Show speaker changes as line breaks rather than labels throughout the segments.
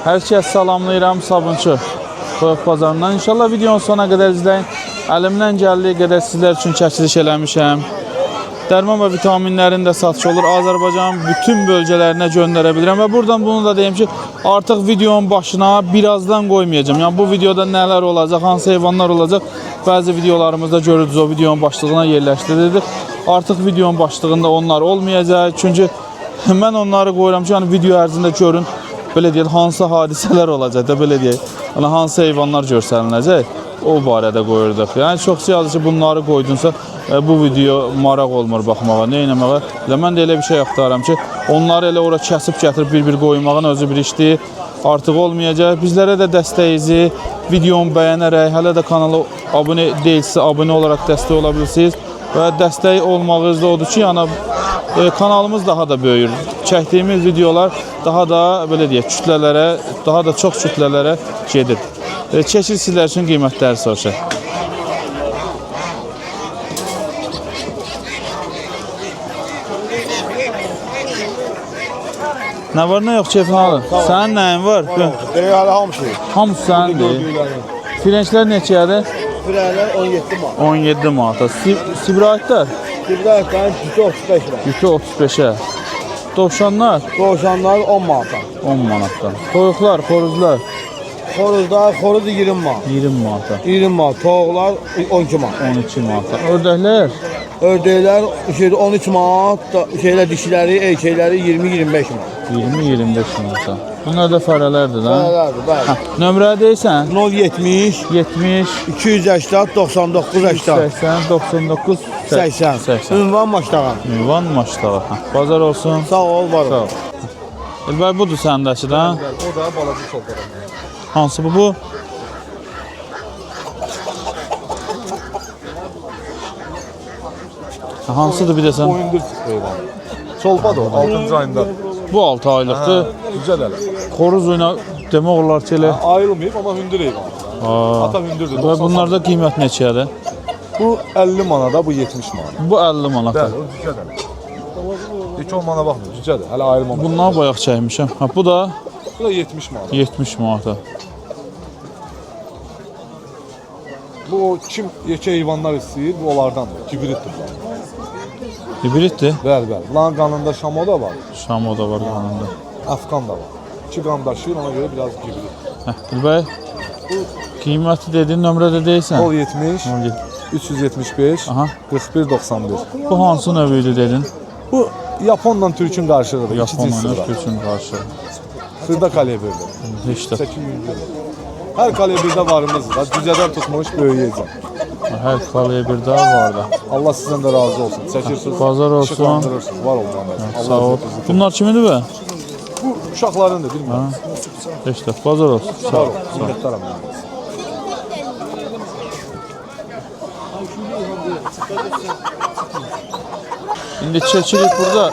Hər kəs salamlayıram, Sabunçu toyuq bazarından. İnşallah videonun sonuna qədər izləyin. Əlimdən gəldiyi qədər sizlər üçün çəkiliş eləmişəm. Dərman və vitaminlərin də satışı olur. Azərbaycanın bütün bölgələrinə göndərə bilirəm. Və buradan bunu da deyim ki, artıq videonun başına birazdan qoymayacağım. Yəni bu videoda nələr olacaq, hansı heyvanlar olacaq, bəzi videolarımızda görürdünüz, o videonun başlığına yerləşdirildi. Artıq videonun başlığında onlar olmayacaq. Çünki mən onları qoyuram ki, yəni video ərzində görün, belə deyək, hansı hadisələr olacaq da, belə deyək, yəni hansı heyvanlar görsəniləcək, o barədə qoyurduq. Yəni çox yazır ki, bunları qoydunsa, bu video maraq olmur baxmağa, nə eləməyə. Mən də elə bir şey axtarıram ki, onları elə ora kəsib gətirib bir-bir qoymağın özü bir işdir. Artıq olmayacaq. Bizlərə də dəstəyinizi, videonu bəyənərək, hələ də kanala abunə deyilsə, abunə olaraq dəstək ola bilirsiniz. Və dəstək olmağınız da odur ki, yəni kanalımız daha da böyüyür. Çəkdiyimiz videolar daha da belə deyək, kütlələrə, daha da çox kütlələrə gedir. Çəkil sizlər üçün qiymətləri soruşaq. Nə var, nə yox, keyfin alır? Sənin nəyin var?
Deyəli hamısı.
Hamısı sənindir. Firençlər neçədir?
Firələr 17 manat.
17 manata. Sibrayətlər?
Sibrayətlərin cütü 35 manat.
Cütü 35'ə. Dovşanlar?
Dovşanlar 10 manata.
10 manatdan. Toyuqlar, xoruzlar?
Xoruzlar, xoruz 20 manat.
20 manata.
20 manat. Toğlar 12 manat.
12 manata. Ördəklər?
Ördəklər 13 manat. Dişiləri, erkəkləri 20-25 manat.
20-25 manata. Bunlar da fərələrdir, da?
Fərələrdir, bəli.
Nömrə deyirsən?
070
70
280 99 80
80 99
80. Ünvan Maçdağan.
Ünvan Maçdağı. Bazar olsun.
Sağ ol, var ol.
Sağ ol. Elbəy, budur səndəki, da?
O da balaca çolqadan.
Hansı bu? Hansıdır bir desən?
Oyundur heyvan. Çolpa da o, 6-cı ayında.
Bu 6 aylıqdır.
Güzel hele.
Xoruz oyuna demək olar ki, elə.
Ayrılmayıb ama hündür heyvan. Ata hündürdür.
Və bunlarda qiymət neçədir?
Bu 50 manada, bu 70 manada.
Bu 50 manata.
Bəli, o cücədir. Heç olmana baxmır, cücədir. Hələ ayrılmamış.
Bundan bayaq çəkmişəm. Bu da
Bu da 70 manada.
70 manata.
Bu kim yekə heyvanlar istəyir, bu onlardandır. Kibritdir bu.
Hibritdir.
Bəli, bəli. Bunların qanında şamo da var,
Şamo da var yanında.
Afgan da var. İki qan daşıyır, ona görə biraz kibrit.
Gülbəy, qiyməti dediyin nömrədə deyirsən?
070 375
Aha.
41 91.
Bu hansı növüydü dedin?
Bu Yaponla Türkün qarşılığıdır. İki
Yaponla
cinsdir.
üçün qarşı.
Xırda kalibrdir.
Heç də.
800 lira. Hər kalibrdə varımız var. Cücədən tutmuş böyüyəcək.
Hər kalibrdə var da.
Allah sizdən də razı olsun. Çəkirsiniz.
Bazar olsun.
işıqlandırırsınız. Var olun.
Sağ ol. Bunlar kimindir be?
Bu uşaqlarındır, bilmirəm.
Heç də. Bazar olsun. Sağ ol.
Minnətdaram.
İndi çəkirik burada.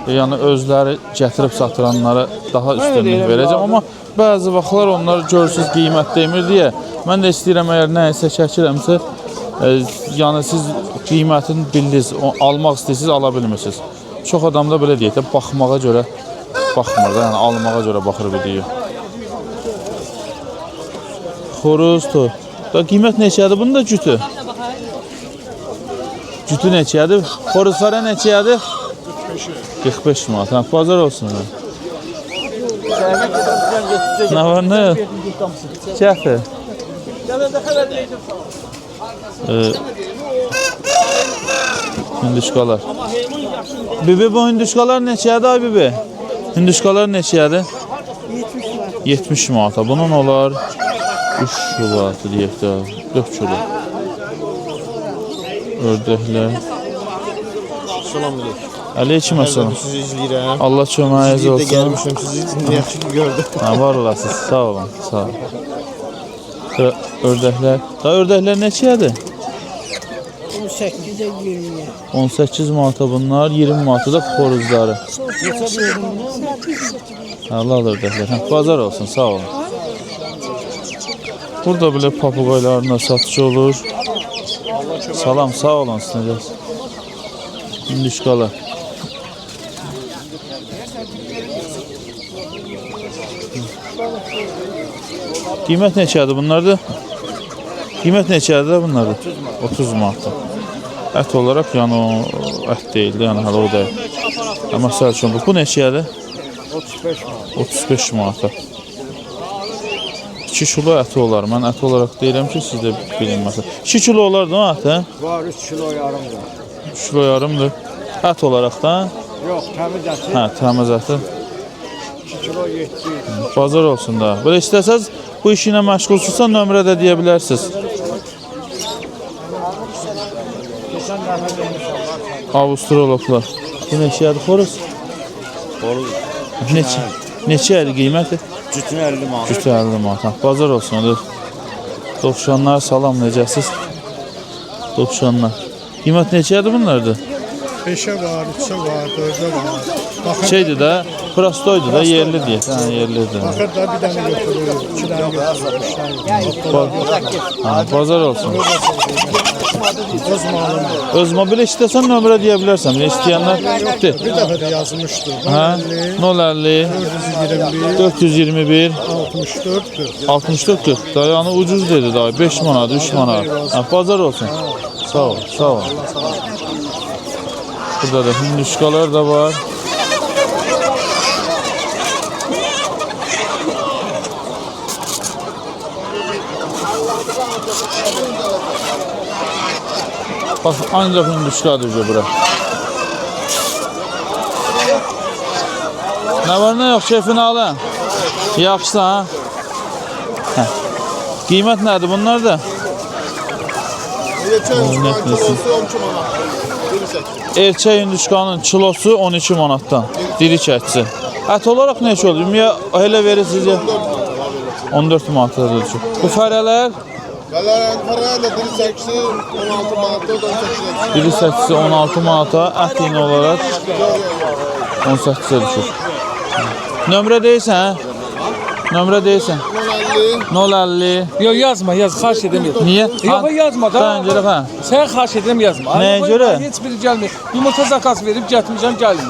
Yəni özləri gətirib satıranlara daha üstünlük verəcəm. Amma bəzi vaxtlar onlar görürsüz qiymət demir deyə. Mən də istəyirəm əgər nəyisə çəkirəmsə, yəni siz qiymətini bildiniz, almaq istəyirsiniz, ala bilmirsiniz. Çox adam da belə deyək də, baxmağa görə baxmır da, yəni almağa görə baxır video. Xoruz, toy. Da qiymət neçədir? Bunun da cütü. Cütü neçədir? Xoruz fərə neçədir? 45 manat. Ha, bazar olsun. Nə var, nə? Kəfir. Hündüşkalar. Bibi, bu hündüşkalar neçədir ay bibi? Hündüşkalar neçədir? 70 manata. Bunun olar 3 kilovatı deyək də, 4 kilo. Ördəklər.
Salamünaleyküm.
Aleyküm əssalam.
Sizi izləyirəm.
Allah köməyiniz
Sizi də
olsun.
gəlmişəm, sizi yaxşı gördüm.
Var olasınız, sağ olun, sağ olun. Ördəklər. Da ördəklər neçədir?
18'e 20'ye.
18 manata bunlar, 20 manata da xoruzları. Allah ördəklər. Bazar olsun, sağ olun. Burada belə papuqaylarına satış olur. Salam, sağ olun sizə. Hündüşkalar. Qiymət neçədir bunlardır? Qiymət neçədir bunlardır? 30 manat. Ət olaraq yəni o ət deyildi, yəni hələ o deyil. Məsəl üçün bu neçədir? 35 manat. 2 kilo əti olar. Mən ət olaraq deyirəm ki, siz də bilin məsələn. 2 kilo olar da ət, hə?
Var 3 kilo yarımdır.
3 kilo yarımdır. Ət olaraq da?
Yox, təmiz əti.
Hə, təmiz əti.
2 kilo 7.
Bazar olsun da. Belə istəsəz bu işi ilə məşğulsunuzsa nömrə də deyə bilərsiniz.
Keçən dəfə demişəm.
Avustraloplar. Bu neçədir xoruz?
Xoruz.
Neçədir qiyməti?
Cütünü 50 manat.
Cütü 50 manat. Bazar olsun. Dovşanlar salam, necəsiz? Dovşanlar. Qiymət neçədir bunlardır?
5'e var, 3'e var, 4'e var. Bakır,
Şeydir də, prostoydur da, yerli deyək. Hə, yerlidir.
bakır da bir tane götürüyor, 2 tane götürüyor, 3 tane götürüyor.
Ha, bazar olsun.
Öz malım.
Öz mobil istəsən nömrə deyə bilərsən. İstəyənlər de.
Bir dəfə də yazmışdı.
Hə, 050 421
64
64 40. Da yəni ucuz dedi da, 5 manat, 3 manat. Hə, bazar olsun. Sağ ol, sağ ol. Burada da hinduşkalar da var. Bak ancak hinduşkadır bura. Ne var ne yok şefin alın. Yaxşı ha. Hə. Qiymət nədir bunlar da? Erkək hinduşkanın kilosu 12 manatdan. Diri kətçi. Ət olaraq neçə olur? Ya elə verirsiniz ya? 14 manatdadır. Bu fərələr?
Fərələr də diri çəkisi 16 manatda, o da 18.
Diri çəkisi 16 manata, ət iğne olaraq 18-ə düşür. Nömrə deyirsən, hə? Nömrə deyirsən? 050.
Yok yazma xahiş edemiyorum.
Niye?
Yok yazma da.
Sen göre ha.
Sen xahiş edirəm yazma.
Nəyə
Ay,
görə?
Heç biri gəlmir. Yumurta zakas verib gətirmişəm gəlmir.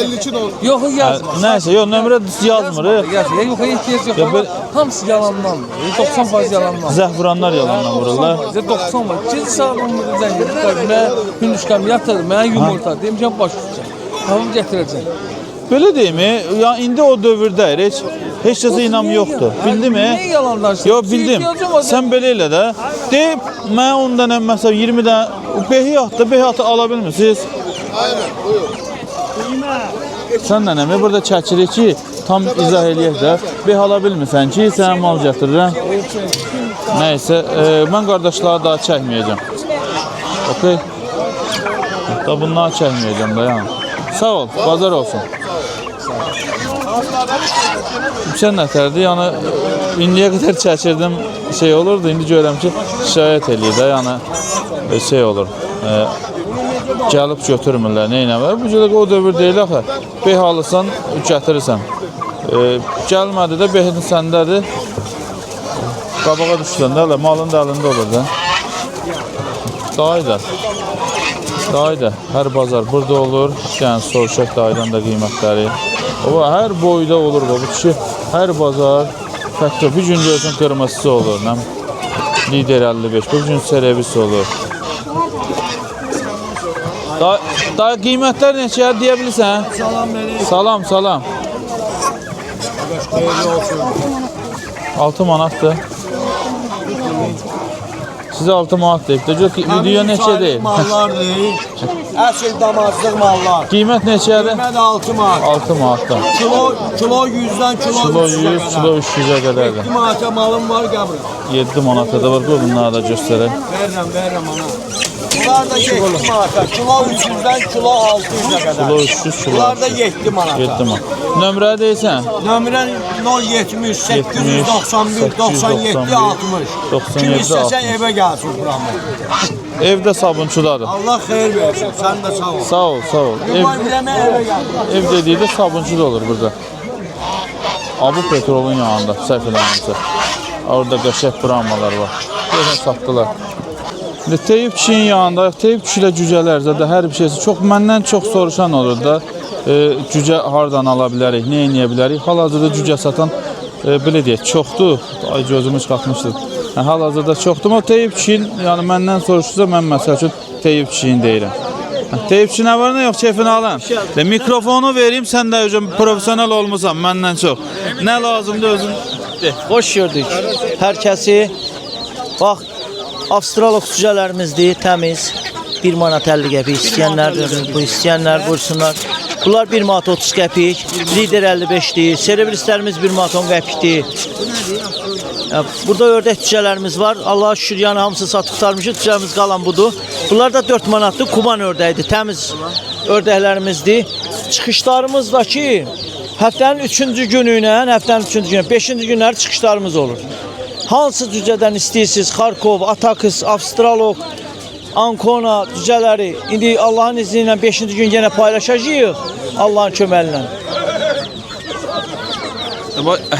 52 don.
Yok yazma.
Nəysə, yox nömrə yazmır.
Yaz. Yok ehtiyac yok.
Ya
Ama
ben-
hamısı yalandan. 90% yalandan.
Zəh vuranlar yalandan vururlar.
90 var. Gecə saat 11-də zəng edib mən hündüşkəm yatır, mən yumurta demişəm baş tutacaq. Tamam gətirəcəm.
Belə deyimi? Ya indi o dövrdə heç kəsə inam yoxdur. Bildimi?
Niyə yalandarsın?
Yox bildim. Sən belə elə də. Deyib mən 10 dənə məsələn 20 dənə behiyatda ala bilmirsiniz.
Aynen, buyur.
Sən nənəmi burada çəkirik ki, tam izah eləyək də. Beh ala bilmirsən ki, sənə mal gətirirəm. Nəysə, mən qardaşlara daha çəkməyəcəm. Okey? Da bunları çəkməyəcəm da yəni. Sağ ol, bazar olsun. Sən nətərdir? Yəni indiyə qədər çəkirdim şey olurdu. İndi görürəm ki, şikayət eləyir də, yəni şey olur. Gəlib götürmürlər, neynə var? Bu cürə o dövr deyil axı. Beh alırsan, gətirirsən. Gəlmədi də behin səndədir. Qabağa düşəndə elə malın da əlində olur da. Dayı da hər bazar burada olur. Yəni soruşaq dayıdan da qiymətləri. O hər boyda olur bu kişi. Hər bazar fəktör bir gün görsən qırmızısı olur, nə? Lider 55, bu gün serevisi olur. Dayı qiymətlər neçəyə deyə bilirsən? Salam. 6 manatdır. Sizə 6 manat deyib. Video neçə deyib?
Mallar deyil. Əsl damazlıq mallar.
Qiymət neçədir?
Qiymət 6 manat.
6 manatdan.
Kilo 100-dən kilo
Kilo 100,
300-ə
kilo 300-ə qədərdir.
7 manata malım var qəbrim.
7 manata da var. Qoy bunları da göstərək.
Verirəm ana. Bunlar da 7 manata. Kilo 300-dən kilo 600-ə qədər.
Kilo 300, kilo
Bunlar da
600.
7 manata.
7 manat. Nömrə deyirsən?
Nömrə 070 891 97 60.
97,
Kim istəsən
60.
evə gəlsin buramı.
Evdə sabunçudadır.
Allah xeyir versin. Sən də sağ ol.
Sağ ol.
Bu biləmə evə gəlsin.
Ev dediyi də sabunçu da olur burada. Abu petrolun yanında, səhv eləmirəmsə. Orada qəşəng brammalar var. Görən satdılar. Teyib kişinin yanında, Teyib kişi ilə cücələr zədə hər bir şeysi çox məndən çox soruşan olur da. Cücə hardan ala bilərik, nə edə bilərik? Hal-hazırda cücə satan belə deyək, çoxdur. Ay gözümü çıxartmışdı. Hal-hazırda çoxdur. O Teyyub kişinin, yəni məndən soruşursa mən məsəl üçün Teyyub kişinin deyirəm. Teyyub kişi nə var nə yox, keyfini alın. Mikrofonu vereyim, sən də özün profesional olmusan məndən çox. Nə lazımdır özün de.
Hoş gördük hər kəsi. Bax, Avstralok cücələrimizdir, təmiz. 1 manat 50 qəpik istəyənlər bu istəyənlər buyursunlar. Bunlar 1 manat 30 qəpik, lider 55-dir. Servislərimiz 1 manat 10 qəpikdir. Burada ördək cücələrimiz var. Allah'a şükür, yəni hamısı satıb qurtarmışıq. Cücələrimiz qalan budur. Bunlar da 4 manatdır. Kuban ördəyidir. Təmiz ördəklərimizdir. Çıxışlarımız da ki, həftənin 3-cü günü ilə, həftənin 3-cü günü, 5-ci günləri çıxışlarımız olur. Hansı cücədən istəyirsiniz? Xarkov, Atakis, Avstralok, Ankona cücələri. İndi Allah'ın izni ilə 5-ci gün yenə paylaşacağıq. Allah'ın köməyi ilə.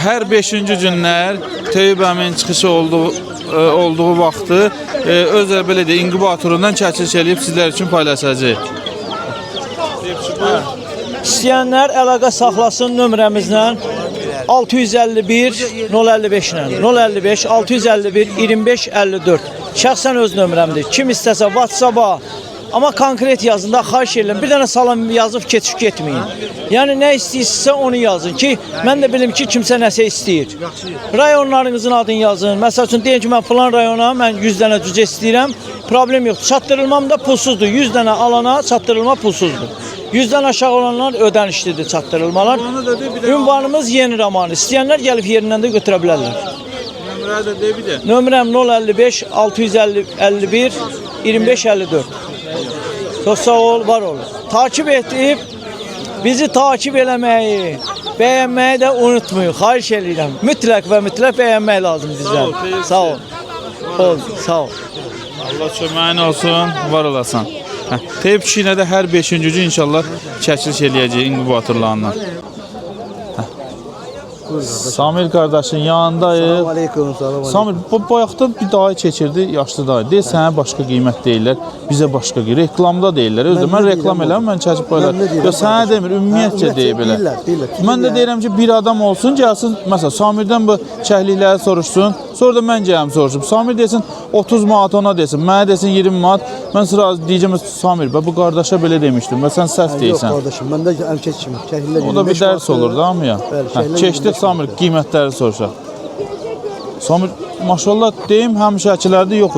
Hər 5-ci günlər Teyyub əmin çıxışı olduğu vaxtı öz belə deyək, inkubatorundan çəkiliş eləyib sizlər üçün paylaşacaq.
İstəyənlər əlaqə saxlasın nömrəmizlə 651 055 ilə 055 651 25 54. Şəxsən öz nömrəmdir. Kim istəsə WhatsApp-a, amma konkret yazın da, xahiş edirəm. Bir dənə salam yazıb keçib getməyin. Yəni nə istəyirsinizsə onu yazın ki, mən də bilim ki, kimsə nəsə istəyir. Rayonlarınızın adını yazın. Məsəl üçün deyin ki, mən falan rayona mən 100 dənə cücə istəyirəm. Problem yoxdur. Çatdırılmam da pulsuzdur. 100 dənə alana çatdırılma pulsuzdur. 100-dən aşağı olanlar ödənişlidir çatdırılmalar. Ünvanımız Yeni Roman. İstəyənlər gəlib yerindən də götürə bilərlər. Nömrəm 055 651 25 54. Çox sağ ol, var ol. Takip edib, bizi takip eləməyi, bəyənməyi də unutmayın. Xahiş edirəm. Mütləq və mütləq bəyənmək lazım bizdən. Sağ ol. Sağ ol.
Allah köməyin olsun, var olasan. Teyyub kişi ilə də hər 5-ci gün inşallah çəkiliş eləyəcək inkubatorlarından. Samir qardaşın yanındayıq.
Aleyküm salam.
Samir, bu bayaqdan bir dayı keçirdi, yaşlı dayı. Deyir, sənə başqa qiymət deyirlər, bizə başqa qiymət. Reklamda deyirlər. Özdə mən reklam eləm, mən çəkib qoyarlar. Yox, sənə demir, ümumiyyətcə deyir belə. Mən də deyirəm ki, bir adam olsun, gəlsin, məsələn, Samirdən bu çəklikləri soruşsun, sonra da mən gələm soruşum. Samir desin, 30 manat ona desin, mənə desin 20 manat. Mən sıra deyəcəm, Samir, bu qardaşa belə demişdim və sən səhv deyirsən.
Yox qardaşım, məndə əmkət kimi.
O da bir dərs olur da hamıya. Keçdik Samir, qiymətləri soruşaq. Samir, maşallah deyim, həmişəkilərdə yox,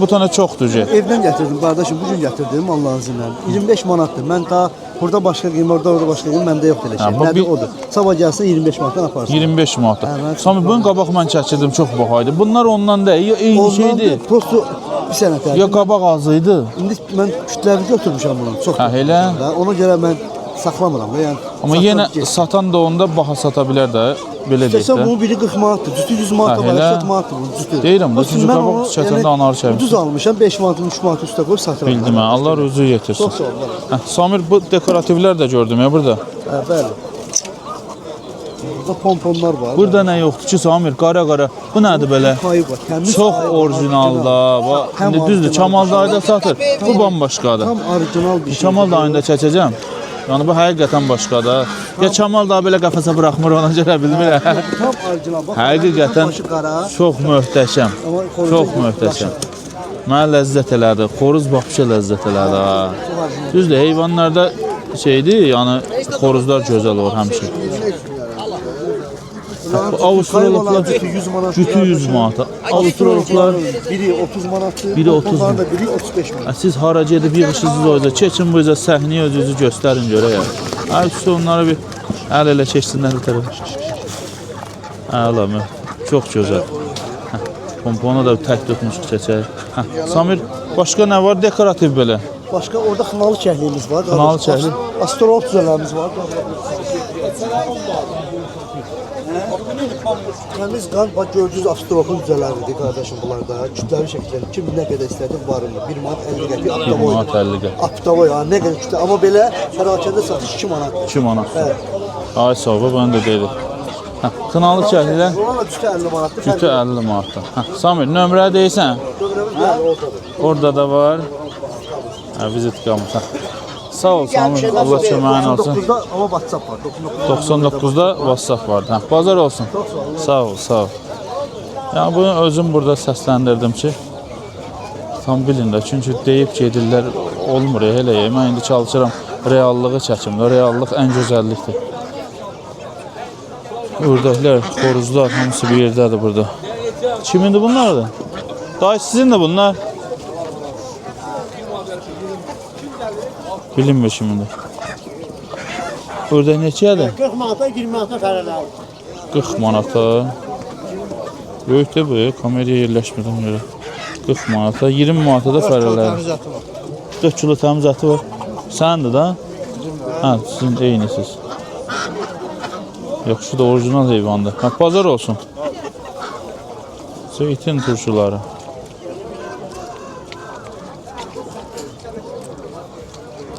bu tane çoxdur ki.
Evdən gətirdim qardaşım, bugün gətirdim Allah'ın izinlə. 25 manatdır. Mən ta burada başqa qiymət, orada başqa qiymət, məndə yoxdur elə şey. Nədir odur? Sabah gəlsin 25 manatdan aparsın.
25 manat. Samir, bunun qabaq mən çəkirdim, çox baxaydı. Bunlar ondan deyil, eyni şeydir.
Prosto bir sənətə.
Ya qabaq azıydı.
İndi mən kütləvi götürmüşəm bunu. Çox.
Elə.
Ona görə mən saxlamıram da, yəni.
Amma yenə satan da onda baha sata bilər də, belə deyək
İstəsən
də.
bunu biri 40 manatdır, cütü 100 manatdır, 80 manatdır bunun cütü.
Deyirəm, bu cütü qabaq çəkəndə anar çəkmişəm.
Ucuz almışam, 5 manatın 3 manat üstə qoyub satıram.
Bildim mən, Allah rüzü yetirsin.
Çox sağ ol.
Samir, bu dekorativlər də gördüm ya burada.
Bəli. Burada pomponlar var.
Burada nə yoxdur ki, Samir, qara-qara. Bu nədir belə?
Payı var. Təmiz
Çox
payı var,
orijinal da. İndi düzdür, Çamal dayıda satır. Bu bambaşqadır.
Tam orijinal bir şey.
Çamal dayında çəkəcəm. Yəni bu həqiqətən başqadır. Ya Çamal da belə qəfəsə buraxmır, ona görə bilmirəm.
Tam orijinal. Bax,
Həqiqətən
başı qara.
çox möhtəşəm.
Amma xoruzu
Çox möhtəşəm. Mənə ləzzət elədi. Xoruz baxışa ləzzət elədi ha. Düzdür, heyvanlarda şeydir, yəni xoruzlar gözəl olur həmişə. Avstraloklar cütü 100 manata. Avstraloklar
biri 30 manatdır.
Biri 30
manat. Biri 35 manat.
siz hara gedib yığışırsınız orada. Keçin bu yüzden səhnəyə özünüzü göstərin görə ya. Hər onları bir əl elə keçsinlər bir tərəf. Əla, çox gözəl. Pomponu da tək tutmuşuq çəkək. Samir, başqa nə var dekorativ belə?
Başqa orada xınalı kəhliyimiz var.
Xınalı kəhli.
Astrolog düzələrimiz var. Təmiz qan, bax gördüyünüz astrologun düzələridir qardaşım bunlarda. Kütləvi şəkildə kim nə qədər istədi varında. 1 manat 50 qəpik aptavoy.
1 manat 50 qəpik.
Aptavoy ha, nə qədər kütlə. Amma belə fəraqəndə satış 2 manatdır.
2 manat.
Bəli.
Ay sağ ol, ben de dedim. Xınalı kəhlilər
Bunlarla cütə 50 manatdır.
cütü 50 manatdan. Samir, nömrə deyirsən?
Nömrəmiz var oradadır.
Orada da var. Vizit qalmış. Sağ ol Samir. Allah köməyin olsun.
99'da ama WhatsApp var.
99'da WhatsApp var. Hə, bazar olsun. Sağ ol, sağ ol. Yəni bunu özüm burada səsləndirdim ki, tam bilin də, çünki deyib gedirlər, olmur elə. Mən indi çalışıram reallığı çəkimdə. Reallıq ən gözəllikdir. Ördəklər, xoruzlar hamısı bir yerdədir burada. Kimindir bunlar da? Dayı sizin de bunlar. Bilinmir kimindir. Ördək neçədir?
40 manata, 20 manata fərələr.
40 manata. Böyükdür bu, kameraya yerləşmədən görə. 40 manata, 20 manata da fərələr. 4 kilo təmiz əti var. Səndir da? Hə, sizin eynisiniz. Yaxşı da orijinal heyvandır. Hə, bazar olsun. Zeytin turşuları.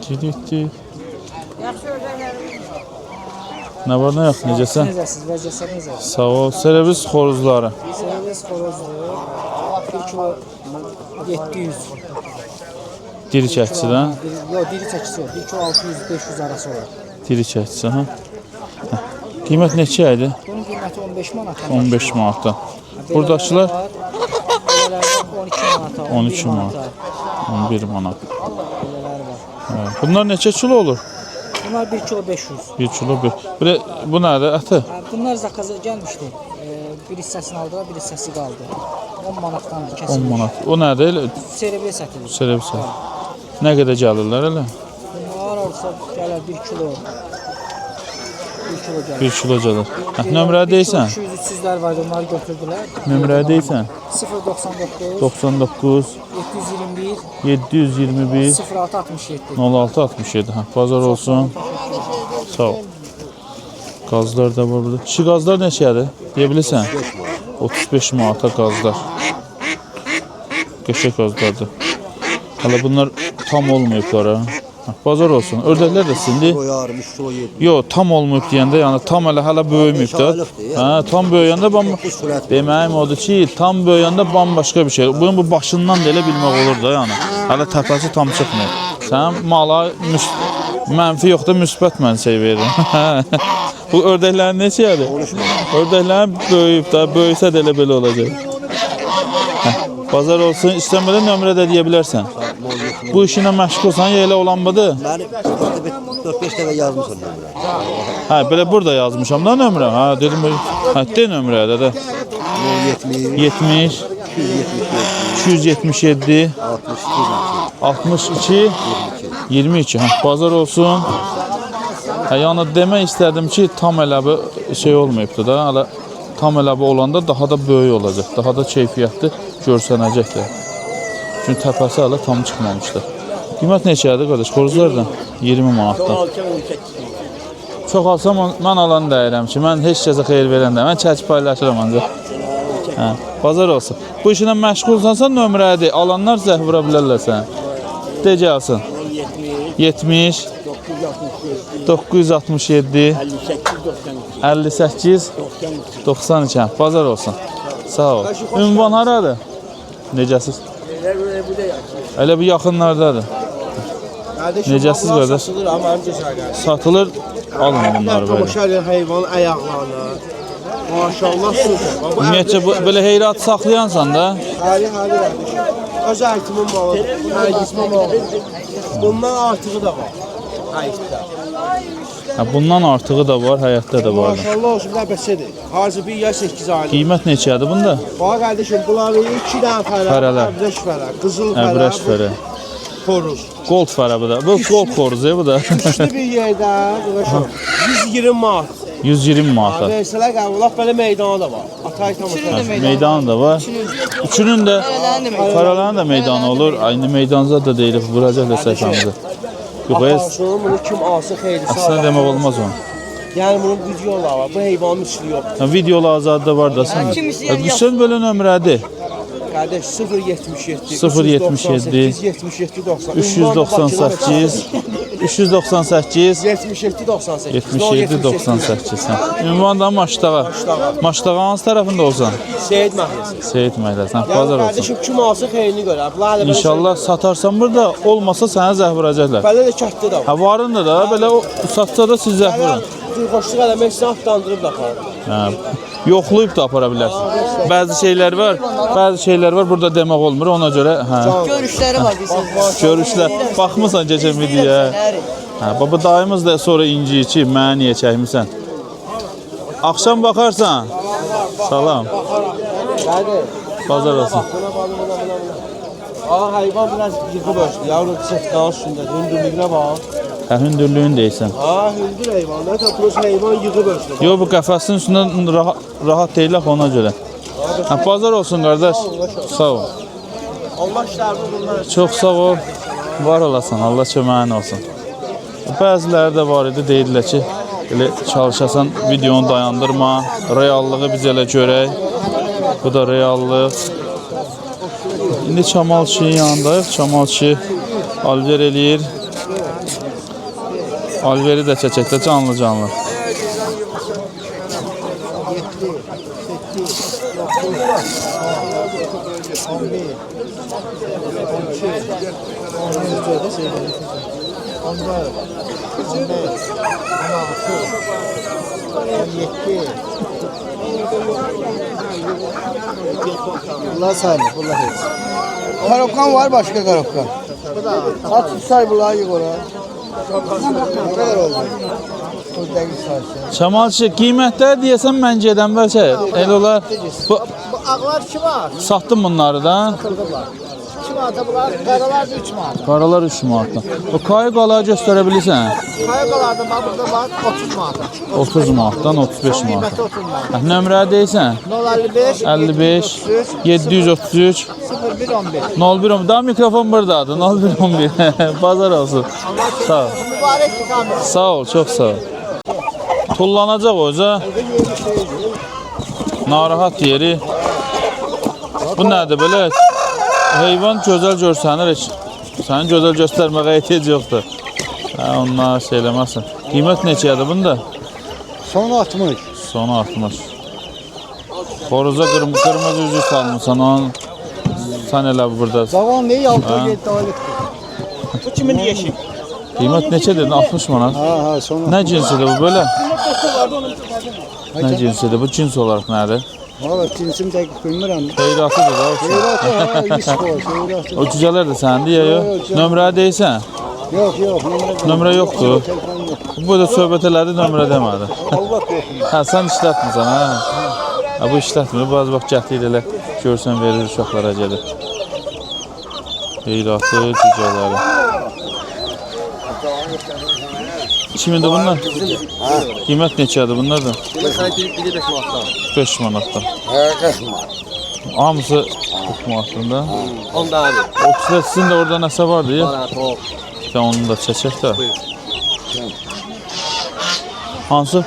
Gidikdir. Nə var, nə yox, necəsən?
Necəsiz, vəziyyəsiniz necəsiz?
Sağ ol. Servis xoruzları.
Servis xorozdur. 1 kilo 700.
Diri çəkçidən.
Yox, diri çəkisi yox. 1 kilo 600-500 arası olur.
Diri çəkçisi, hə? Qiymət neçə idi?
Bunun qiyməti 15 manat.
15 manatdan. Buradakılar?
Belələr 12 manata,
12 manat. 11 manat.
belələr var.
Hə. Bunlar neçə kilo olur?
Bunlar 1 kilo 500.
1 kilo 1. Bu nədir? Əti?
Bunlar zakaza gəlmişdi. Bir hissəsini aldılar, bir hissəsi qaldı. 10 manatdandır
10
kəsilmiş.
manat. O nədir?
Serebə sətilir.
Servis. Nə qədər gəlirlər elə?
Bunlar olsa gələr 1 kilo. 1 kilo gəlir.
1 kilo gəlir. Hə, nömrə deyirsən?
200-300'lər vardı, onları götürdülər.
Nömrə deyirsən?
099
99
721
721
0667.
0667. Hə, bazar olsun. Sağ ol. Qazlar da var burada. Kişi qazlar neçədir? Deyə bilirsən? 35 manata qazlar. Qəşəng qazlardır. Hələ bunlar tam olmayıblar ha. Hə, bazar olsun. Ördəklər də sizindir.
Koyarım 3 kilo 7.
Yox, tam olmayıb deyəndə, yəni tam hələ böyüməyib də. Hə, tam böyüyəndə deməyim odur ki, tam böyüyəndə bambaşqa bir şey. Bunun bu başından da elə bilmək olur da, yəni. Hələ təpəsi tam çıxmır. Sən mala mənfi yox da müsbət mənşəy verirəm. Bu ördəklərin neçədir? Ördəklərin böyüyüb də, böyüsə də elə belə olacaq. Hə, bazar olsun, istəmədən nömrə də deyə bilərsən. Bu işinə məşğulsan, ya elə olan budur?
Məni 4-5 dəfə yazmışam nömrə.
Hə, belə burada yazmışam da nömrə. Hə, dedim, hə, de nömrədə də. 70 277 62 22. Hə, bazar olsun. Hə, yəni demək istədim ki, tam elə bir şey olmayıbdı da. Hələ tam elə bir olanda daha da böyük olacaq. Daha da keyfiyyətli görsənəcəkdir. Çünki təpəsi hələ tam çıxmamışdır. Qiymət neçədir qardaş? Xoruzlardan 20 manatdan. Çox alsam mən alan deyirəm ki, mən heç kəsə xeyir verən də. Mən çəkib paylaşıram ancaq. Hə, bazar olsun. Bu işinə məşğulsansa nömrədir. Alanlar zəh vura bilərlər sənə. De gəlsin. 70 967 58 92. Bazar olsun. Sağ ol. Ünvan haradır? Necəsiz? Elə bir yaxınlardadır. Necəsiz qardaş?
Satılır ama önce söyler.
Satılır, alın bunları böyle.
Koşarlar hayvanın ayaklarına. Maşallah süper.
Ümumiyyətcə belə heyrat saxlayansan da,
Hali kardeşim. Öz artımın malı. Herkesmin malı. Bundan artığı da var. Hayırda.
bundan artığı da var, həyətdə də var.
Maşallah olsun da bəsədir. Harcı bir yaş 8 aylık.
Qiymət neçədir bunda?
Bak kardeşim bunları 2 tane fərə.
Fərələr.
Əbrəş fərə. Qızıl fərə.
Əbrəş fərə.
Xoruz.
Gold fərə bu da. Bu gold xoruzu bu da.
Üçlü bir yerdə. 120 manat.
120 manata.
Versələr qəbulaq belə meydana da var. Atay tamaşa.
Meydanı da var. Üçünün də fərələrin də meydanı olur. Aynı meydanza da deyirik, vuracaqlar səhvəmizə. Yox,
Aparsın, bunu kim alsa xeyri sağ.
əslində demək olmaz onu.
Yəni bunun videoları var. Bu heyvanın üstü yoxdur.
Videolu azadı var da sən. Qüsən belə nömrədir.
Qardaş 077
077
77 90
398 398
77 98.
77 98. Ünvan da Maştağa. Maştağa hansı tərəfində olsan?
Seyid Mahallesi.
Seyid məhəlləsi.
Yani
Bazar olsun.
kardeşim kim alsa xeyrini görə. Bunlar hələ belə
İnşallah satarsan burada, olmasa sənə zəh vuracaqlar.
Belə də kətdə də var.
Ha varında da belə o satsa da siz zəh vurun.
Xoşluq eləmək üçün atlandırıb da aparır.
Hə. Yoxlayıb da apara bilərsin. Bəzi şeylər var burada demək olmur. Ona görə hə.
Görüşləri var bizim.
Görüşlər. Baxmısan keçən videoya. Hə, baba dayımız da sonra inciyi ki, mənə niyə çəkmisən? Axşam baxarsan. Salam.
Hadi.
Bazar olsun.
Aa hayvan biraz yıkı başlı. Yavrum çiftliğin üstünde. Hündürlüğüne bak.
Hə, hündürlüyün deyirsən.
Aa hündür hayvan. Ne tapıyoruz hayvan yıkı başlı.
Yo bu qəfəsin üstündən rahat deyil ona görə. Hə, bazar olsun qardaş. Sağ ol.
Allah işlərini bunlar.
Çox sağ ol. Var olasan. Allah köməyin olsun. Bəziləri də var idi deyirlər ki, elə çalışasan videonu dayandırma, reallığı biz elə görək. Bu da reallıq. İndi Çamal kişinin yanındayıq. Çamal kişi alver eləyir. Alveri də çəkəkdə canlı.
Bunlar sayılır, bunlar heç. Karokkan var, başka karokkan. At say bunları yık oraya. Ne kadar oldu? Bu dəqiq sayısı.
Çamal kişi qiymətləri deyəsən mən gedəm bəlkə. Elə olar. Bu
Ağlar 2 var,
satdım bunları da.
kırdılar. 2 manata bunlar, qaralar da 3 manat.
Qaralar 3 manatdan. O kayıqaları göstərə bilirsən?
Kayıqalarda bax burada var 30 manata.
30 manatdan 35
Son
manat.
qiyməti 30 manat.
Hə, nömrə deyirsən?
055
55 733
01 11.
01 daha mikrofon buradadır. 0111. Bazar olsun. Sağ ol.
Mübarək kamil.
Sağ ol, çox sağ ol. Tullanacaq hoca. Narahat yeri. Bu nədir belə? Heyvan gözəl görsənir heç. Sənin gözəl göstərməyə ehtiyac yoxdur. Hə, onlar şey eləməsin. Qiymət neçədir bunda?
Son 60.
Sonu 60. Xoruza qırmızı üzü salmısan onun. Sən elə burada.
Davam neyi 6 7 aylık.
Bu kimin yeşil?
Qiymət neçə dedin? 60 manat.
Ha sonra.
Nə cinsidir bu belə? Nə cinsidir? Bu cins olaraq nədir?
Valla cinsim dəqiq bilmirəm.
Xeyratıdır da olsun.
Xeyratı ha, iş var, xeyratı.
O cücələr də səndir ya yox? Nömrə deyirsən?
Yox,
Nömrə yoxdur. Bu da söhbət elədi, nömrə demədi.
Allah yoxdur.
Hə, sən işlətmirsən, hə? Hə, bu işlətmir. Bazı vaxt gətirir elə görsən verir uşaqlara gedir. Xeyratı cücələri. Kimindir bunlar? Qiymət neçədir bunlar da? 5 manatdan.
40 manat.
Hamısı 40 manatında.
Onda abi.
Oksida sizin de orada nəsə vardı ya?
Top.
Bir də onu da çəkək də. Hansı?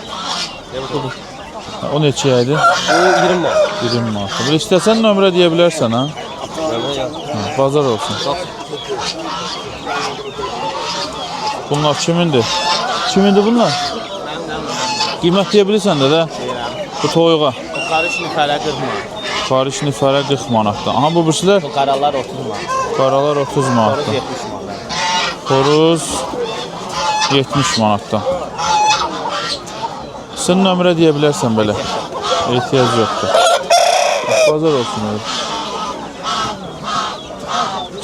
Ha, o neçəyə idi?
O 20 manat.
20 manat. Bir istəsən nömrə deyə bilərsən ha? Ha, bazar olsun. Bunlar kimindir? Kimindir bunlar? Qiymət deyə bilirsən də bu toyuğa.
Karış nifələ 40 manat.
Fariş nifərə 40 manatdan. Aha bu birisilər?
Qaralar 30 manat.
Qaralar 30 manatdan.
70 manat.
Xoruz 70 manatdan. Sən nömrə deyə bilərsən belə. Ehtiyac yoxdur. Bazar olsun öyle.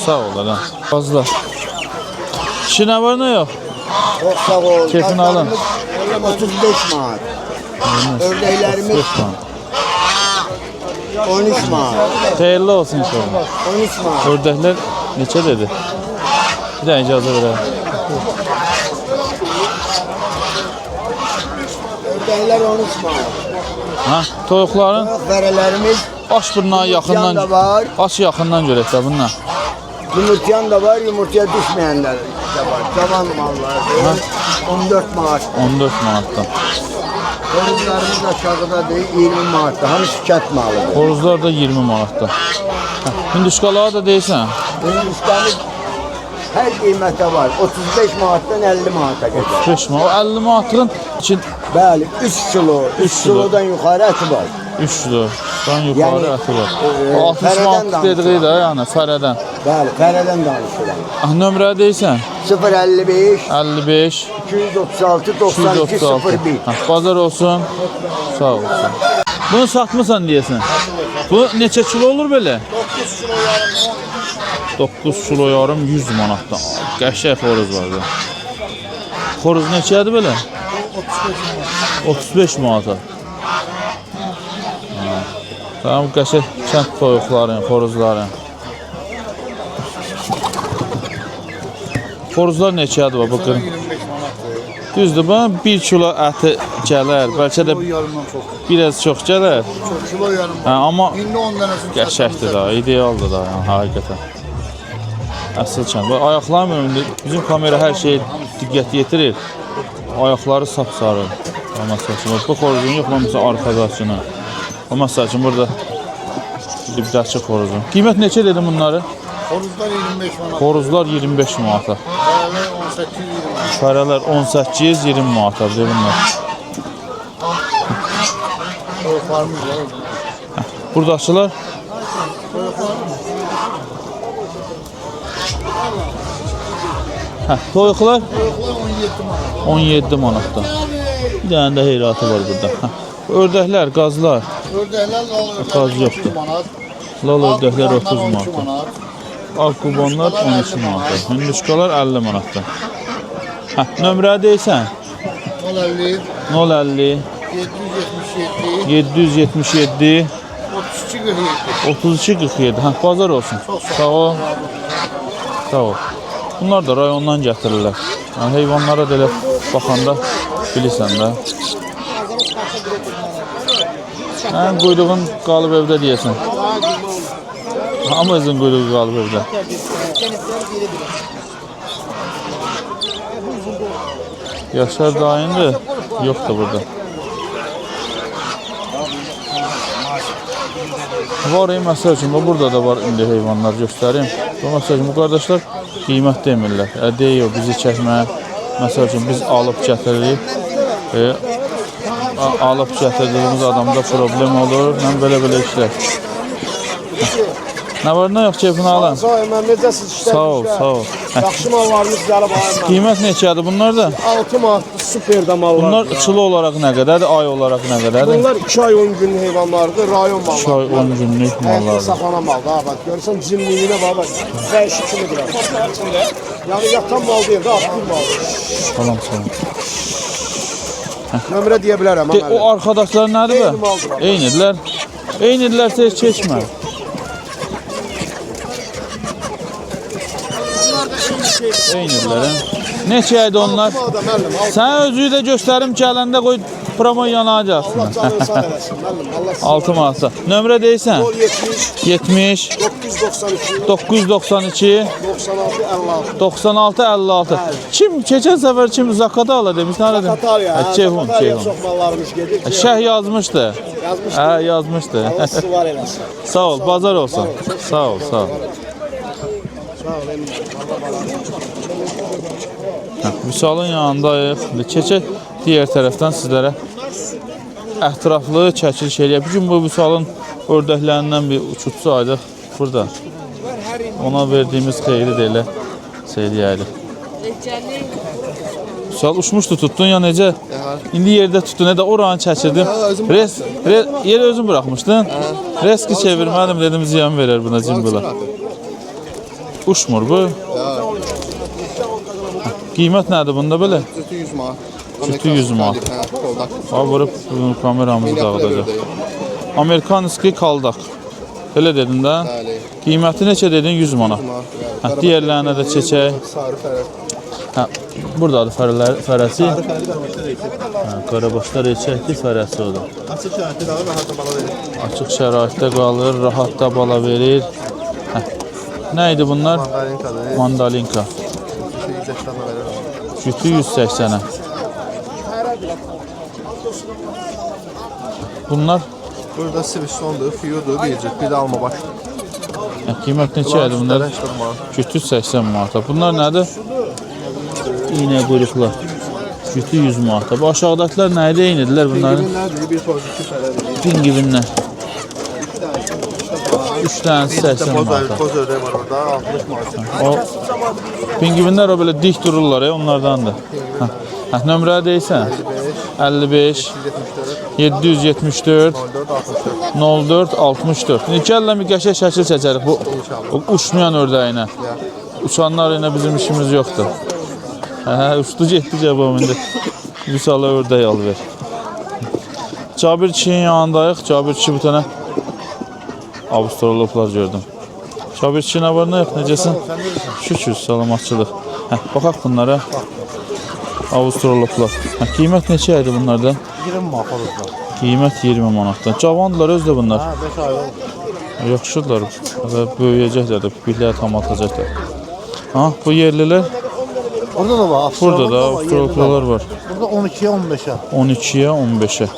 Sağ ol lan. Fazla. İşin ne var ne yok?
Çok sağ ol.
Keyfini alın.
35 manat. Ördeklerimiz
5 manat.
13 manat.
Xeyirli olsun inşallah.
13 manat.
Ördəklər neçə dedi? Bir də icazə verərəm.
Ördekler 13 manat.
Ha, toyuqların
Verelerimiz
aç bundan yaxından.
da var.
Aç yaxından görək də bundan.
Yumurtayan da var, yumurtaya düşmeyenler de var. Tavan mallar. 14 manat.
14 manatdan.
Horuzlarımız aşağıda değil, 20 manatda. Hamısı kət malıdır.
Xoruzlar da 20 manatdan. Hinduşkalığa da deyirsən.
Benim üstəlik Hər qiymətə var. 35 manatdan 50 manata qədər.
5 manat. O 50 manatlığın için
Bəli, 3 kilo, 3
kilo.
kilodan yuxarı əti var.
3 kilo. Dan yukarı
Yəni,
atı var.
e,
O 60
fərədən
manat
danışıram.
dediği de yani fərədən.
Bəli, fərədən danışıram.
Ah, nömrə deysən?
055
55
236 92
236.
01.
Ha, bazar olsun. Sağ olsun. Bunu satmısan diyesin. Bu neçə kilo olur belə? 9 kilo yarım 100 manatdan. Qəşəng xoruz var da. Xoruz neçədir belə? 35 manata. Tamam, qəşəng kənd toyuqların, xoruzların. Xoruzlar neçədir var bu qırım? Düzdür, bana 1 kilo əti gələr, bəlkə də biraz çox gələr.
Kilo yarım.
Hə, amma
İndi 10 dənəsini
qəşəngdir da, idealdır da, yəni həqiqətən. Əsl kənd. Bu ayaqların önündə bizim kamera hər şeyə diqqət yetirir. Ayaqları sapsarı. Məsəl üçün bu xoruzun yox, məsələn arxadakını. O məsəl üçün burada dibdəki xoruzun. Qiymət neçə dedim bunları?
Xoruzlar 25 manat.
Xoruzlar 25 manata.
Fərələr 18-20.
Fərələr 18-20 manata bunlar.
Toyuqlarımız var.
Buradakılar toyuqlar
Toyuqlar 17 manat.
17 manatdan. Bir dənə də heyratı var burada. Ördəklər, qazlar.
Ördəklər
Qaz
30
yoxdur.
manat.
Lal ördəklər 30
12
manatdan.
manat.
Alkubanlar 12 manatdan. Hündüşkalar 50 manatdan. Nömrə deysən?
050
050
777
777
32 47.
32 47. Bazar olsun. Sağ ol. Sağ ol. Bunlar da rayondan gətirirlər. Yəni heyvanlara da elə baxanda bilirsən də. Mənim quyruğun qalıb evdə deyəsən. Hamımızın quyruğu qalıb evdə. Yaşar dayındır. Yoxdur burada. Var məsəl üçün, burada da var indi heyvanlar göstərim. Bu məsəl üçün, bu qardaşlar qiymət demirlər. Deyir, bizi çəkmə. Məsəl üçün, biz alıb gətiririk. Alıb gətirdiyimiz adamda problem olur. Mən belə işlər. Nə var, nə yox, keyfini alın.
Sağ olun, necəsiz işlər?
Sağ ol, sağ ol.
Yaxşı mallarımız gəlib ayırma.
Qiymət neçədir bunlar da?
6 manat superdə mallar.
Bunlar kilo olaraq nə qədərdir, ay olaraq nə qədərdir?
Bunlar 2 ay 10 gün heyvanlardır, rayon malları.
2 ay 10 günlük
Həyətdə
mallardır.
saxlanan maldır, ha, bak görürsən cimliyinə bax, dəyişik kimidir. Yəni yatan mal deyil, də aktiv maldır.
Salam, salam.
Nömrə deyə bilərəm,
De, o arkadaşlar nədir
Eyni
be?
maldır.
Eynidirlər. Eynidirlərsə heç keçmə. Eynidirlər, hə? Neçə ayda onlar? Sən özünü də göstərim gələndə qoy promo yanacaqsın.
Allah canını sağ eləsin, müəllim, Allah sağ
6 manatda. Nömrə deyirsən?
70
70
992
992
96 56.
96 56. Kim keçən səfər kim Zakata ala demiş, nə dedim?
Katarya,
Ceyhun, Ceyhun.
çox mallarımız gedir.
Şəh yazmışdı.
Yazmışdı.
Hə, yazmışdı.
Allah sizi var eləsin.
Sağ ol, bazar olsun. Sağ ol, sağ ol. Vüsalın yanındayıq. Keçək digər tərəfdən sizlərə ətraflı çəkiliş eləyək. Bugün bu Vüsalın ördəklərindən bir uçutçu aydıq burada. Ona verdiyimiz xeyri də elə eləyərik. Vüsal uçmuşdu, tuttun ya necə? İndi yerdə tutdun, nə də oranı çəkirdim. Yeri özün buraxmışdın. Reski çevirmədim, dedim ziyan verər buna cimbila. Uçmur bu. Qiymət nədir bunda belə?
Cütü 100 manat.
Cütü 100 manat. Ha, vurub kameramızı dağıdacaq. Amerikanski kaldaq. Elə dedin də? Qiyməti neçə dedin? 100 manat. Digərlərinə də çəkək. Buradadır fərəsi. Qarabaşlar reçəkdir, fərəsi odur.
Açıq şərtdə qalır, rahat da bala verir.
Açıq şəraitdə qalır, rahat da bala verir. Nə idi bunlar?
Mandalinkadır.
Mandalinka.
180'e verir.
Cütü 180'ə. Bunlar
Burada Siviston'dur, Fiyu'dur, bir cüt, bir de alma baş.
Qiymət neçə idi bunlar? Cütü 80 manata. Bunlar nədir? İğne quyruqlar. Cütü 100 manata. Bu aşağıdakılar nə idi? Eynidirlər bunların.
Nədir? Bir toz 2 fələdir.
Pingivinlər. 3 tanesi 80 manata.
Toz ördək var orada 60 manat.
O pingivinlər o belə dik dururlar, onlardandır. Nömrə deyirsən? 55 774 04 64. İndi gəllə bir qəşəng şəkil çəkərik bu uçmayan ördəyinə. Uçanlar ilə bizim işimiz yoxdur. Uçdu getdi cəbam indi. Vüsala ördək alıver. Cabir kişinin yanındayıq. Cabir kişi bu tane Avustraloplar gördüm. Cabir kişi nə var nə yox, necəsin? Şükür, salamatçılıq. Baxaq bunlara. Avustraloplar. Qiymət neçə idi bunlardan?
20 manat olurlar.
Qiymət 20 manatdan. Cavandılar özdə bunlar.
5 ay oldu.
Yaxşıdırlar. Böyüyəcəklər də, pipikləri tam atacaqlar. Bu yerlilər.
Orada da var.
Burada da Avustraloplar var.
Burada 12'ye 15'e.
12'ye 15'e.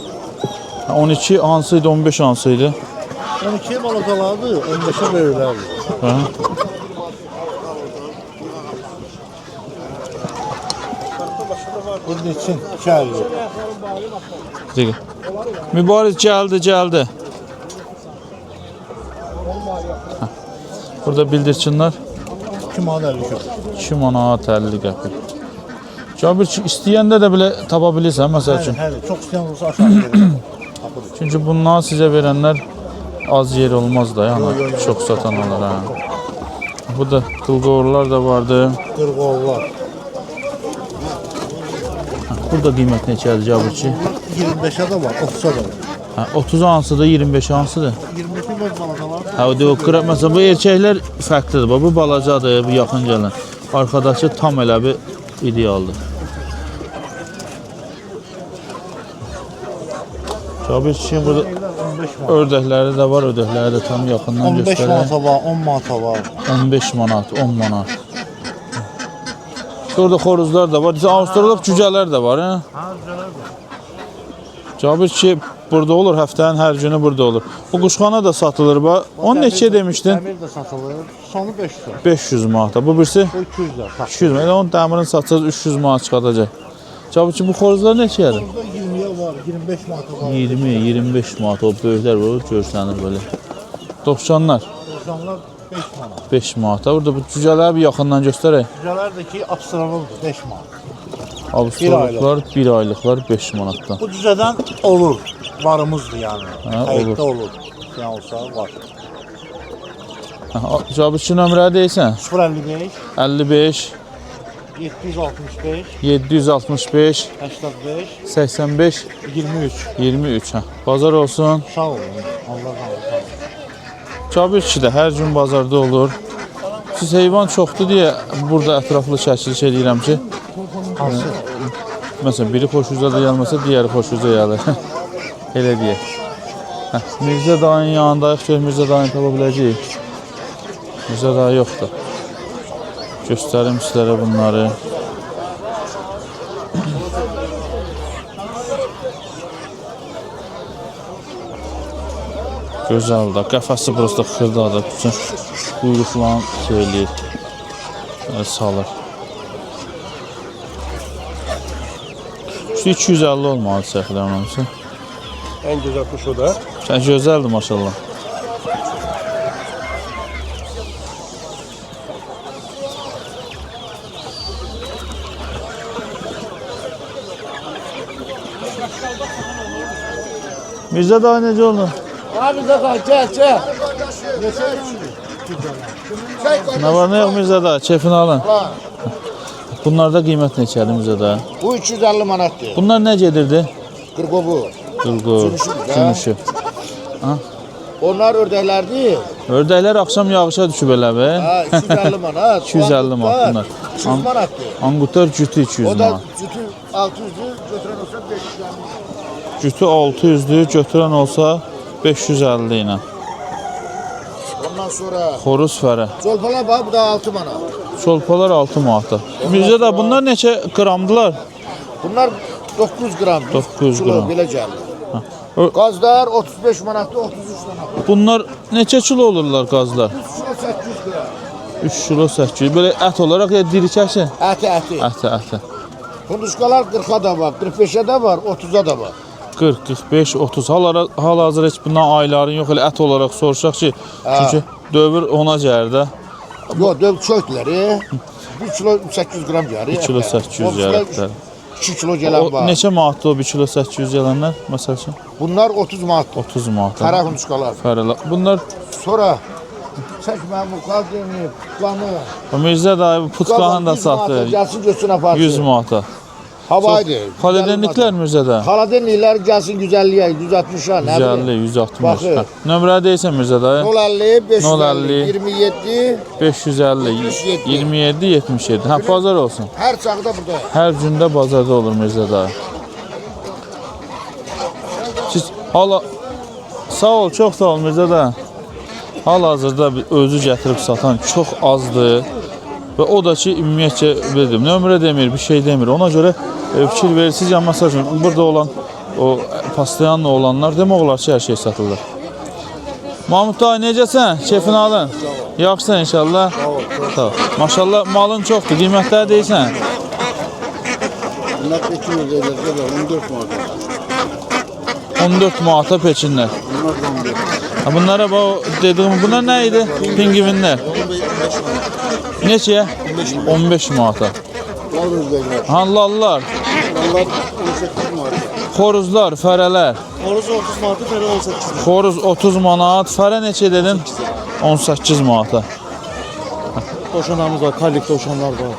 12 hansıydı, 15 hansıydı?
12'ye balatalardı, 15'e böyülerdi. Bunun için 2 ay yok.
Dəqiq. Mübariz gəldi. Burada bildirçinlər
2 manat 50 kök.
2 manat 50 qəpik. Cabir istəyəndə də belə tapa bilirsən məsəl üçün.
Hələ çox istəyən olsa aşağı verir.
Çünki bundan sizə verənlər az yer olmaz da, yəni çox satan olar. Burada qılqoğurlar da vardı.
Qırqoğullar.
Burada qiymət neçədir Cabirçi?
25'e de var, 30'a da var.
30 hansıdır, 25 hansıdır?
25'e de balatalar.
Məsələn, bu erkəklər fərqlidir. Bu balacadır, bu yaxın gələn. Arxadakı tam elə bir idealdır. Cabir kişinin burada ördəkləri də var, ördəkləri də tam yaxından
15
göstərir.
manata var, 10 manata var.
15 manat, 10 manat. Orada xoruzlar da var. Avustralop cücələr də var, hə? Cabir kişi burada olur, həftənin hər günü burada olur. Bu quşxana da satılır, bax. Onu neçə demişdin?
Dəmir də satılır, sonu 500 lira.
500 manata. Bu birisi?
200 lira.
200 manat. Onun dəmirini satsaz 300 manat çıxadacaq. Cabir kişi bu xoruzlar neçədir?
Burada 20'ye var, 25 manata var.
20-25 manat. O böyüklər var, görsənir belə. 90'lar?
90'lar 5 manat.
5 manata. Burada bu cücələri bir yaxından göstərək.
Cücəlerdeki Avustralopdur 5 manat.
Avustraloplar 1 aylıqlar 5 manatdan.
Bu cüzədən olur, varımızdır yəni.
Hə,
Həyətdə olur. Yəni olsa var.
Cabir kişi nömrə deyirsən?
055
55
765
765
85
85
23.
23. Bazar olsun.
Sağ olun. Allah razı olsun.
Cabir kişi də hər gün bazarda olur. Siz heyvan çoxdur deyə burada ətraflı çəkiliş edirəm ki,
Hansı?
məsələn biri xoşunuza da gəlməsə, digəri xoşunuza gəlir. Elə deyək. Mirzə dayının yanındayıq ki, Mirzə dayını tapa biləcəyik. Mirzə dayı yoxdur. Göstərim sizlərə bunları. Gözəl da, qəfəsi prosta xırdadır. Bütün quyruqla söyləyir. Salır. İşte 250 olmalı səhvlər olmamısı.
En güzel kuş o da.
Sən gözəldir maşallah. Mirzə daha necə oldu?
Abi de kal, gel.
Nə var nə yox Mirzə daha? Keyfini alın. Bunlarda qiymət neçədir Mirzə daha?
Bu 350 manatdır.
Bunlar nə gedirdi?
Qırqovu.
Qılqı, gümüşü.
Onlar ördəklərdir.
Ördəklər axşam yağışa düşüb elə be.
Ha, 250 manat.
250 manat bunlar.
300 manatdır.
Angutar cütü 200
O da
manat.
cütü 600'dür, götüren olsa 550.
Cütü 600'dür, götürən olsa 550 ilə.
Ondan sonra
Xoruz fərə.
Zolpala bak, bu da 6 manat.
Çolpalar 6 manata. Bizdə də bunlar neçə qramdılar?
Bunlar 9 gram.
9
kilo
gram.
belə gəlir.
Ö-
Qazlar 35 manatdır, 33 manat.
Bunlar neçə kilo olurlar qazlar?
3 kilo
3 kilo 800. Böyle et olarak ya diri kəsi?
Əti, əti.
Əti.
Kunduşkalar 40'a da var, 45'e de var, 30'a da var.
40, 45, 30. Hal-hazır heç bundan ayların yox, elə ət olaraq soruşaq ki, çünki dövr ona gəldi.
Yok, döv çökleri. 1 kilo 800 gram gəlir.
1 kilo 800 gəlirlər.
2 kilo gelen var.
Neçə manatdır o 1 kilo 800 gələnlər, məsəl üçün?
Bunlar 30 manat.
30 manat.
Kara kunduşkalar.
Fərələ. Bunlar
Sonra çəkmə bu qadını, planı.
Mirzə dayı bu putqanı da satır.
Gəlsin götürsün aparsın.
100 manata.
Havaydı.
Kaladenliklər Mirzədə?
Kaladenliklər gəlsin 150'ye, 160'a.
150, 160.
Baxır.
Hə. Nömrə deyirsən Mirzə dayı?
050, 550,
050,
27.
550, 27, 77. Hə, bazar olsun.
Hər çağda burada.
Hər gündə bazarda olur Mirzə dayı. Siz sağ ol, çox sağ ol Mirzə dayı. Hal-hazırda özü gətirib satan çox azdır. Və o da ki, ümumiyyətcə, bildim, nömrə demir, bir şey demir. Ona görə fikir verirsiniz, ya məsəl üçün, burada olan o pastayanla olanlar demək olar ki, hər şey satılır. Mahmud dayı, necəsən? Keyfini alın. Yaxşısan inşallah. Sağ ol. Maşallah, malın çoxdur, qiymətləri deyirsən.
Bunlar Pekin özellikle de 14 manat.
14 manata peçinlər.
Bunlar da 14.
Bunlara dediyim, bunlar nə idi? Pingivinlər.
15 manat.
Neçəyə? 15 manata.
Lal özellikler.
Hallallar,
Bunlar 18 manat.
xoruzlar, fərələr.
Orası 30 manat, fərə 18 manat.
Xoruz 30 manat, fərə neçə dedin? 18 manata.
Doşanlarımız var, karlik doşanlar var.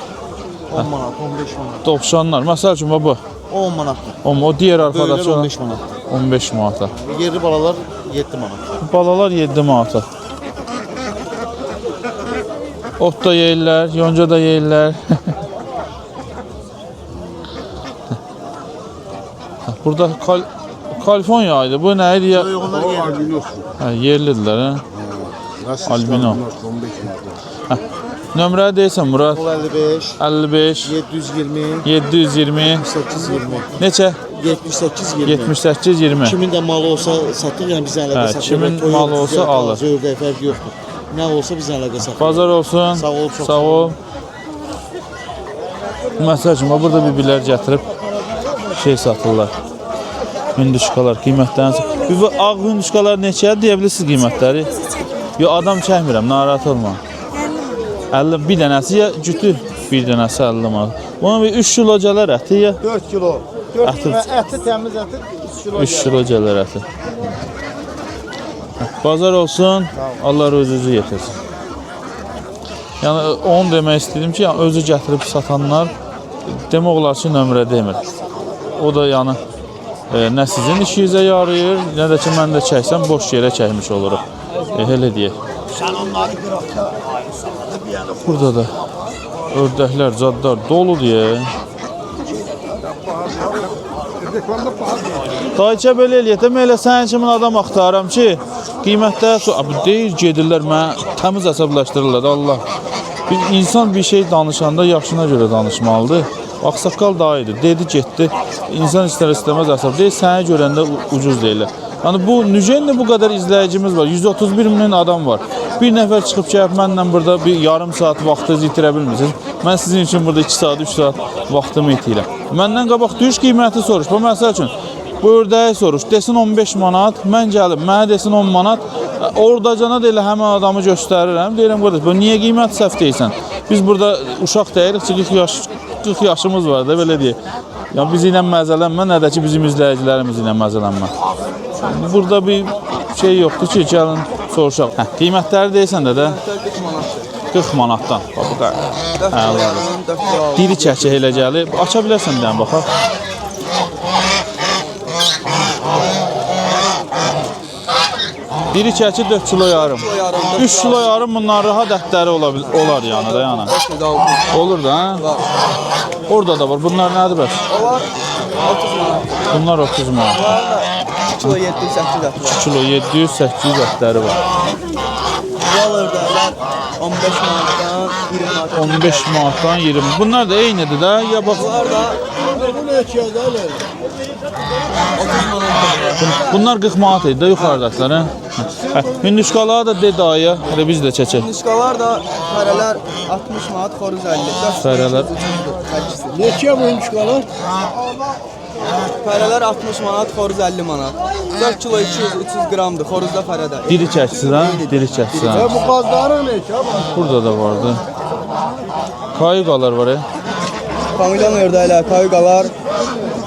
10 manat, 15 manat.
Dovşanlar, məsəl üçün bu.
10 manatdır.
O diğer arkadaşı
Böyülər 15 manatdır.
15 manata.
Yerli balalar 7 manat.
Balalar 7 manata. Ot da yeyirlər, yonca da yeyirlər. Burada Kaliforniya idi. Bu nə idi ya?
Yok onlar yerli.
Albinos.
Hə, yerlidirlər, hə?
Nasıl
Albino.
15 manat.
Nömrə deyirsən Murad?
55,
55
720,
720
820.
Neçə?
78, 20.
78 20.
Kimin de malı olsa satır, yani bizden əlaqə
Hə,
satır.
kimin
Toyuq,
malı olsa
zeyt,
alır.
Zördək fərq yoxdur. Nə olsa bizden əlaqə satır.
Bazar olsun.
Sağ ol, çox
Sağ ol. Məsəl üçün, burada bibilər gətirib şey satırlar. Hündüşkalar, qiymətlərini. Bu ağ hündüşkalar neçəyə deyə bilirsiniz qiymətləri? Yo, adam çəkmirəm, narahat olma. 50, bir dənəsi ya cütü, bir dənəsi 50 manat. Bunun bir 3 kilo gələr əti ya.
4 kilo. 4
Əti.
kilo əti, təmiz əti 3 kilo.
3 kilo gələr əti. Bazar olsun, Allah özünüzü yetirsin. Yəni onu demək istədim ki, yəni özü gətirib satanlar demək olar ki, nömrə demir. O da yəni nə sizin işinizə yarayır, nə də ki mən də çəksəm boş yerə çəkmiş oluruq. Elə deyək. Burada da ördəklər, cadlar dolu deyə. Dayıca belə eləyətəm, elə sənin kimin adam axtarıram ki, qiymətlər deyir, gedirlər, mənə təmiz əsəbləşdirirlər, Allah. Bir insan bir şey danışanda yaxşına görə danışmalıdır. Ağsaqqal da idi, dedi, getdi, insan istər-istəməz əsəb deyil, sənə görəndə ucuz deyirlər. Yəni bu, necə bu qədər izləyicimiz var, 131 min adam var. Bir nəfər çıxıb gəlib, mənlə burada bir yarım saat vaxtınızı itirə bilmirsiniz. Mən sizin üçün burada 2 saat, 3 saat vaxtımı itirəm. Məndən qabaq düş qiyməti soruş. Bu məsəl üçün, bu ördəyi soruş, desin 15 manat, mən gəlib, mənə desin 10 manat, oradacana da elə həmən adamı göstərirəm. Deyirəm, qardaş, niyə qiymət səhv deyirsən? Biz burada uşaq deyirik ki, 40 yaşımız var da, belə deyək. Yəni, bizi ilə məzələnmə, nə də ki, bizim izləyicilərimiz ilə məzələnmə. Burada bir şey yoxdur ki, gəlin soruşaq. Qiymətləri deyirsən də 40 manatdan. Diri çəkək elə gəlib. Aça bilərsən bir dənə, baxaq. Diri çəki 4 kilo yarım. 3 kilo yarım bunlar rahat ətləri olar yəni da yəni. Olur da, hə? Orada da var. Bunlar nədir bəs?
Onlar 30 manat.
Bunlar 30 manat.
2 kilo 700-800 ət var.
2 kilo 700-800 ətləri var.
Yal ördəklər 15 manatdan 20 manat.
15 manatdan 20. Bunlar da eynidir də. Ya bax.
Bunlar da bu neçəyə gəlir?
Bunlar 40 manat idi, yuxarıdakılar, hə? Hündüşkalar da de dayı, elə biz də çəkək.
Hündüşkalar da fərələr 60 manat, xoruz 50.
Fərələr.
Neçə bu hündüşkalar? Fərələr 60 manat, xoruz 50 manat. 4 kilo 200-300 qramdır, xoruzda fərədə.
Diri çəksin, hə? Diri çəksin, hə?
Bu qazların neçə?
Burada da vardı. Kayuqalar var, hə?
Familyan ördəklər, kayuqalar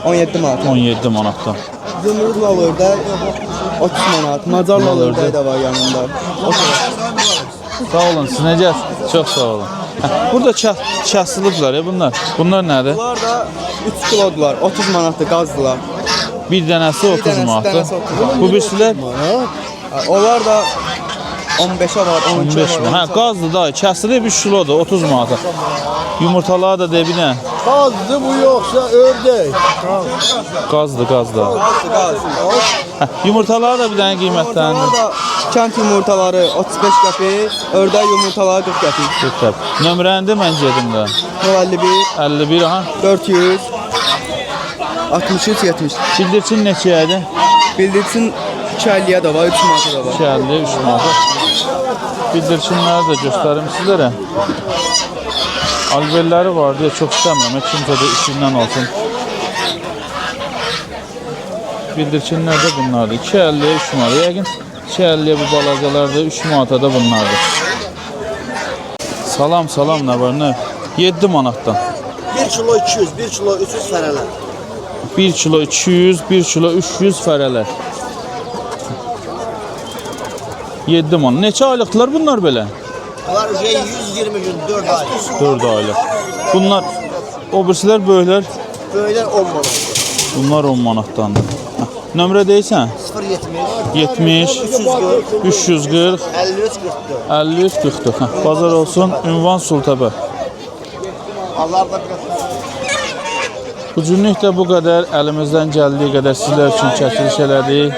17 manat.
17 manatdan.
Zümrüdlə ördək 30 manat. Macarla ördək də var yanında.
Sağ olun, siz necəsiniz? Çox sağ olun. Burada kəsiliblər ya bunlar. Bunlar nədir?
Bunlar da 3 kilodular, 30 manatdır, qazdılar.
Bir dənəsi 30 manatdır.
dənəsi 30 manat.
Bu birisilər
Onlar da 15'e var, 12'e
15
var.
manat. Hə, qazdır da, kəsilib 3 kilodur, 30 manata. Yumurtaları da de bir dənə.
Qazdı bu yoksa ördək.
Qazdır, qazdır.
Qaz.
Hə, yumurtaları da bir dənə qiymətləndi.
Yumurtalar da kənd yumurtaları 35 qəpik, ördək yumurtaları 40 qəpik.
Götür. Nömrəndə mən gedim də.
051
51 aha.
400 63 70.
Bildirçin neçəyədir?
Bildirsin 250'ye de var, 3 manata da var.
250, 3 manata. Bildirçinləri də göstərim sizlərə. Alberləri var deyə çox istəmirəm. Kimsə də işindən olsun. Bildirçinlər də bunlardır. 250, 3 manata. Yəqin 250 bu balacalar da 3 manata da bunlardır. Salam, salam, nə var, nə? 7 manatdan.
1 kilo 200, 1 kilo 300 fərələr.
1 kilo 200, 1 kilo 300 fərələr. 7 manat. Neçə aylıqdılar bunlar belə?
Bunlar 120 gün, 4 ay.
4 aylıq. Bunlar, o birisilər böyüklər.
Böyüklər 10 manat.
Bunlar 10 manatdandır. Nömrə deyirsən?
070,
70, 340,
53, 44.
53, 44. Hə, bazar olsun. Ünvan Sultəbə.
Allah da
Bu günlük də bu qədər. Əlimizdən gəldiyi qədər sizlər üçün çəkiliş elədik.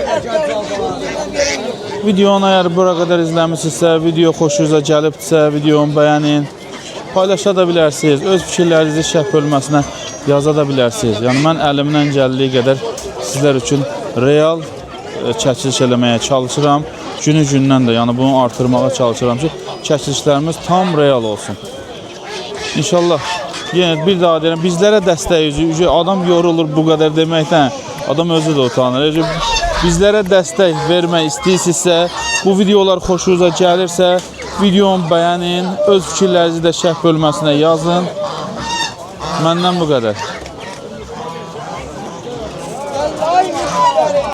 Videonu əgər bura qədər izləmişsinizsə, video xoşunuza gəlibdirsə, videonu bəyənin. Paylaşa da bilərsiniz. Öz fikirlərinizi şərh bölməsinə yaza da bilərsiniz. Yəni mən əlimdən gəldiyi qədər sizlər üçün real çəkiliş eləməyə çalışıram. Günü-gündən də yəni bunu artırmağa çalışıram ki, çəkilişlərimiz tam real olsun. İnşallah. Yenə bir daha deyirəm, bizlərə dəstəyiniz, adam yorulur bu qədər deməkdən, adam özü də utanır. Bizlərə dəstək vermək istəyirsinizsə, bu videolar xoşunuza gəlirsə, videonu bəyənin, öz fikirlərinizi də şərh bölməsinə yazın. Məndən bu qədər.